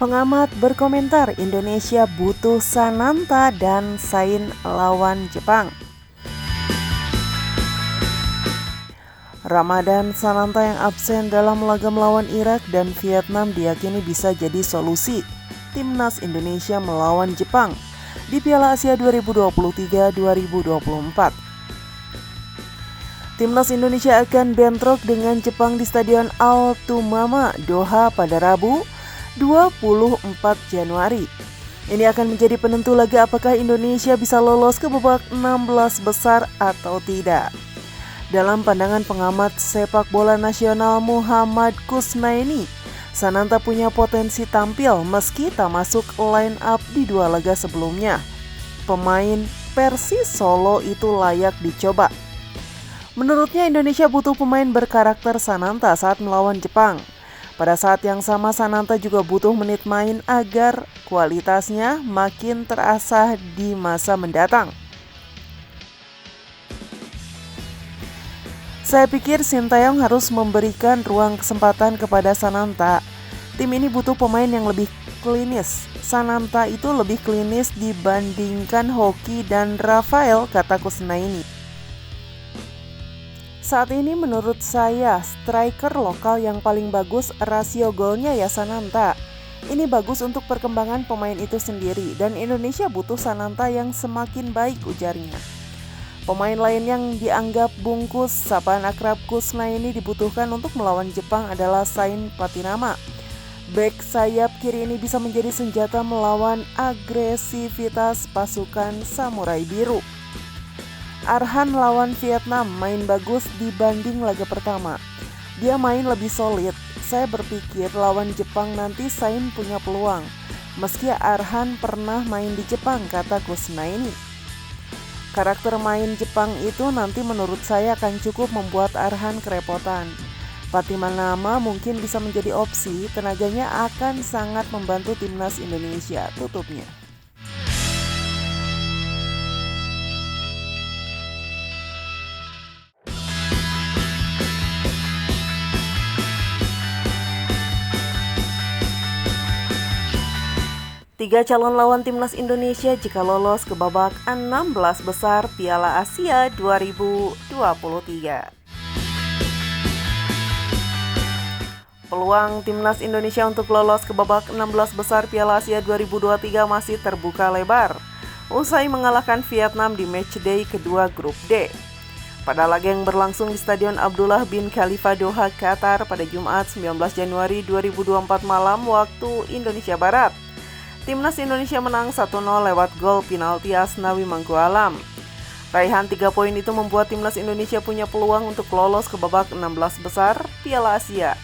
Pengamat berkomentar Indonesia butuh Sananta dan Sain lawan Jepang. Ramadan Sananta yang absen dalam laga melawan Irak dan Vietnam diyakini bisa jadi solusi Timnas Indonesia melawan Jepang di Piala Asia 2023-2024. Timnas Indonesia akan bentrok dengan Jepang di Stadion Al-Tumama, Doha pada Rabu 24 Januari. Ini akan menjadi penentu laga apakah Indonesia bisa lolos ke babak 16 besar atau tidak. Dalam pandangan pengamat sepak bola nasional Muhammad Kusnaini, Sananta punya potensi tampil meski tak masuk line up di dua laga sebelumnya. Pemain Persis Solo itu layak dicoba. Menurutnya Indonesia butuh pemain berkarakter Sananta saat melawan Jepang. Pada saat yang sama Sananta juga butuh menit main agar kualitasnya makin terasah di masa mendatang. Saya pikir Sintayong harus memberikan ruang kesempatan kepada Sananta. Tim ini butuh pemain yang lebih klinis. Sananta itu lebih klinis dibandingkan Hoki dan Rafael, kata Kusnaini. Saat ini menurut saya striker lokal yang paling bagus rasio golnya ya Sananta. Ini bagus untuk perkembangan pemain itu sendiri dan Indonesia butuh Sananta yang semakin baik, ujarnya. Pemain lain yang dianggap bungkus sapaan akrab Kusnaini dibutuhkan untuk melawan Jepang adalah Sain Patinama. Bek sayap kiri ini bisa menjadi senjata melawan agresivitas pasukan Samurai Biru. Arhan lawan Vietnam main bagus dibanding laga pertama. Dia main lebih solid. Saya berpikir lawan Jepang nanti Sain punya peluang. Meski Arhan pernah main di Jepang, kata Kusnaini. Karakter main Jepang itu nanti menurut saya akan cukup membuat Arhan kerepotan. Patinama mungkin bisa menjadi opsi, tenaganya akan sangat membantu Timnas Indonesia, tutupnya. Tiga calon lawan Timnas Indonesia jika lolos ke babak 16 besar Piala Asia 2023. Peluang Timnas Indonesia untuk lolos ke babak 16 besar Piala Asia 2023 masih terbuka lebar usai mengalahkan Vietnam di matchday kedua grup D. Pada laga yang berlangsung di Stadion Abdullah bin Khalifa Doha, Qatar pada Jumat 19 Januari 2024 malam waktu Indonesia Barat. Timnas Indonesia menang 1-0 lewat gol penalti Asnawi Mangkualam. Raihan 3 poin itu membuat Timnas Indonesia punya peluang untuk lolos ke babak 16 besar Piala Asia.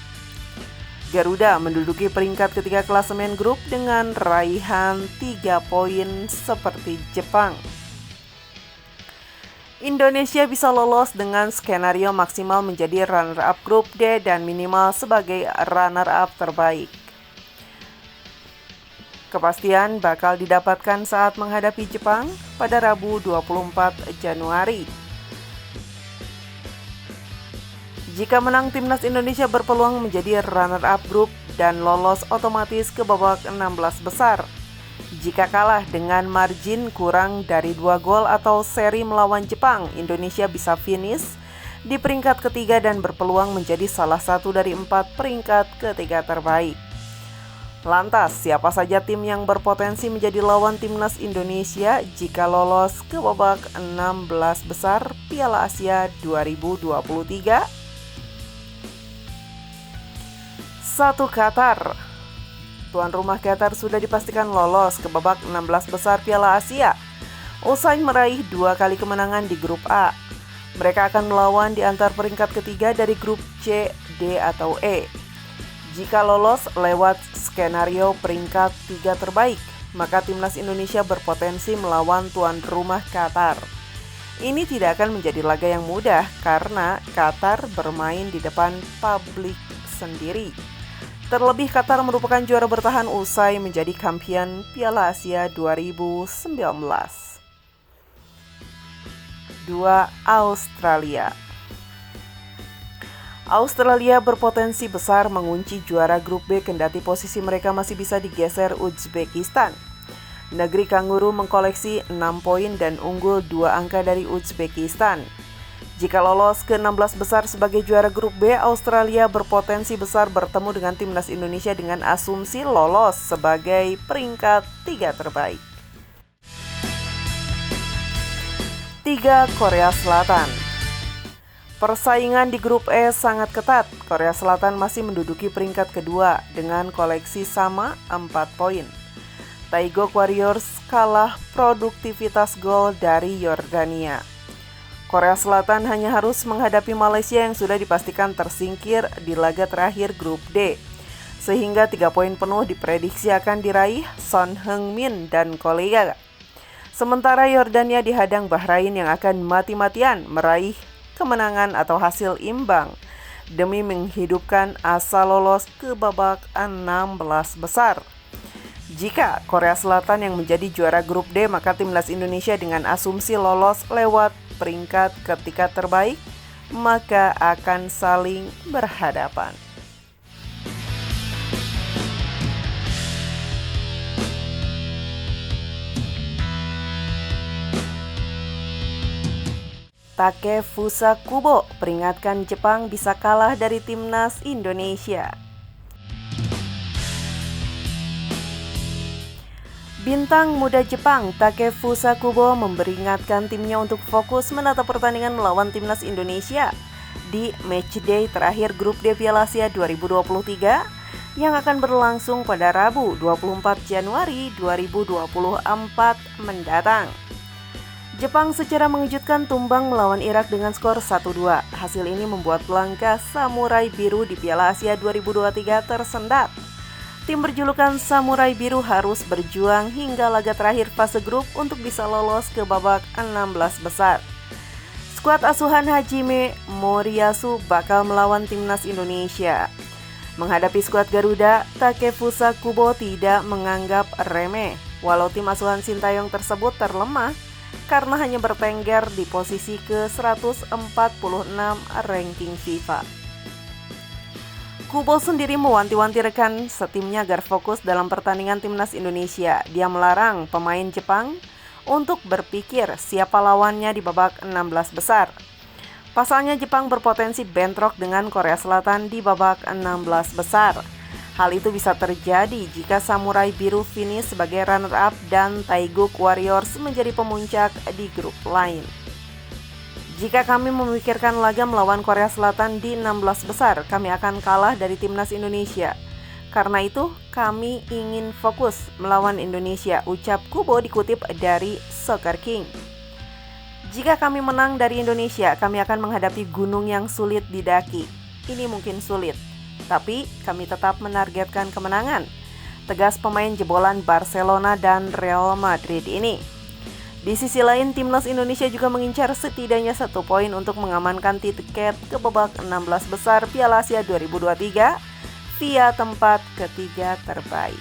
Garuda menduduki peringkat ketiga klasemen grup dengan raihan 3 poin seperti Jepang. Indonesia bisa lolos dengan skenario maksimal menjadi runner-up grup D dan minimal sebagai runner-up terbaik. Kepastian bakal didapatkan saat menghadapi Jepang pada Rabu 24 Januari. Jika menang, Timnas Indonesia berpeluang menjadi runner-up grup dan lolos otomatis ke babak 16 besar. Jika kalah dengan margin kurang dari 2 gol atau seri melawan Jepang, Indonesia bisa finish di peringkat ketiga dan berpeluang menjadi salah satu dari 4 peringkat ketiga terbaik. Lantas, siapa saja tim yang berpotensi menjadi lawan Timnas Indonesia jika lolos ke babak 16 besar Piala Asia 2023? 1. Qatar. Tuan rumah Qatar sudah dipastikan lolos ke babak 16 besar Piala Asia usai meraih 2 kali kemenangan di grup A. Mereka akan melawan di antar peringkat ketiga dari grup C, D, atau E. Jika lolos lewat skenario peringkat 3 terbaik, maka Timnas Indonesia berpotensi melawan tuan rumah Qatar. Ini tidak akan menjadi laga yang mudah karena Qatar bermain di depan publik sendiri. Terlebih Qatar merupakan juara bertahan usai menjadi kampion Piala Asia 2019. 2. Australia. Australia berpotensi besar mengunci juara grup B kendati posisi mereka masih bisa digeser Uzbekistan. Negeri Kanguru mengkoleksi 6 poin dan unggul 2 angka dari Uzbekistan. Jika lolos ke 16 besar sebagai juara grup B, Australia berpotensi besar bertemu dengan timnas Indonesia dengan asumsi lolos sebagai peringkat 3 terbaik. 3. Korea Selatan. Persaingan di grup E sangat ketat. Korea Selatan masih menduduki peringkat kedua dengan koleksi sama 4 poin. Taeguk Warriors kalah produktivitas gol dari Yordania. Korea Selatan hanya harus menghadapi Malaysia yang sudah dipastikan tersingkir di laga terakhir grup D. Sehingga 3 poin penuh diprediksi akan diraih Son Heung-min dan kolega. Sementara Yordania dihadang Bahrain yang akan mati-matian meraih kemenangan atau hasil imbang demi menghidupkan asa lolos ke babak 16 besar. Jika Korea Selatan yang menjadi juara grup D, maka timnas Indonesia dengan asumsi lolos lewat peringkat ketiga terbaik, maka akan saling berhadapan. Takefusa Kubo peringatkan Jepang bisa kalah dari timnas Indonesia. Bintang muda Jepang Takefusa Kubo memperingatkan timnya untuk fokus menatap pertandingan melawan timnas Indonesia di matchday terakhir grup D Piala Asia 2023 yang akan berlangsung pada Rabu 24 Januari 2024 mendatang. Jepang secara mengejutkan tumbang melawan Irak dengan skor 1-2. Hasil ini membuat langkah Samurai Biru di Piala Asia 2023 tersendat. Tim berjulukan Samurai Biru harus berjuang hingga laga terakhir fase grup untuk bisa lolos ke babak 16 besar. Skuad asuhan Hajime Moriyasu bakal melawan timnas Indonesia. Menghadapi skuad Garuda, Takefusa Kubo tidak menganggap remeh, walau tim asuhan Sintayong tersebut terlemah karena hanya bertengger di posisi ke-146 ranking FIFA. Kubo sendiri mewanti-wanti rekan setimnya agar fokus dalam pertandingan timnas Indonesia. Dia melarang pemain Jepang untuk berpikir siapa lawannya di babak 16 besar. Pasalnya Jepang berpotensi bentrok dengan Korea Selatan di babak 16 besar. Hal itu bisa terjadi jika Samurai Biru finish sebagai runner-up dan Taeguk Warriors menjadi pemuncak di grup lain. Jika kami memikirkan laga melawan Korea Selatan di 16 besar, kami akan kalah dari timnas Indonesia. Karena itu, kami ingin fokus melawan Indonesia, ucap Kubo dikutip dari Soccer King. Jika kami menang dari Indonesia, kami akan menghadapi gunung yang sulit didaki. Ini mungkin sulit, tapi kami tetap menargetkan kemenangan, tegas pemain jebolan Barcelona dan Real Madrid ini. Di sisi lain, timnas Indonesia juga mengincar setidaknya 1 poin untuk mengamankan tiket ke babak 16 besar Piala Asia 2023 via tempat ketiga terbaik.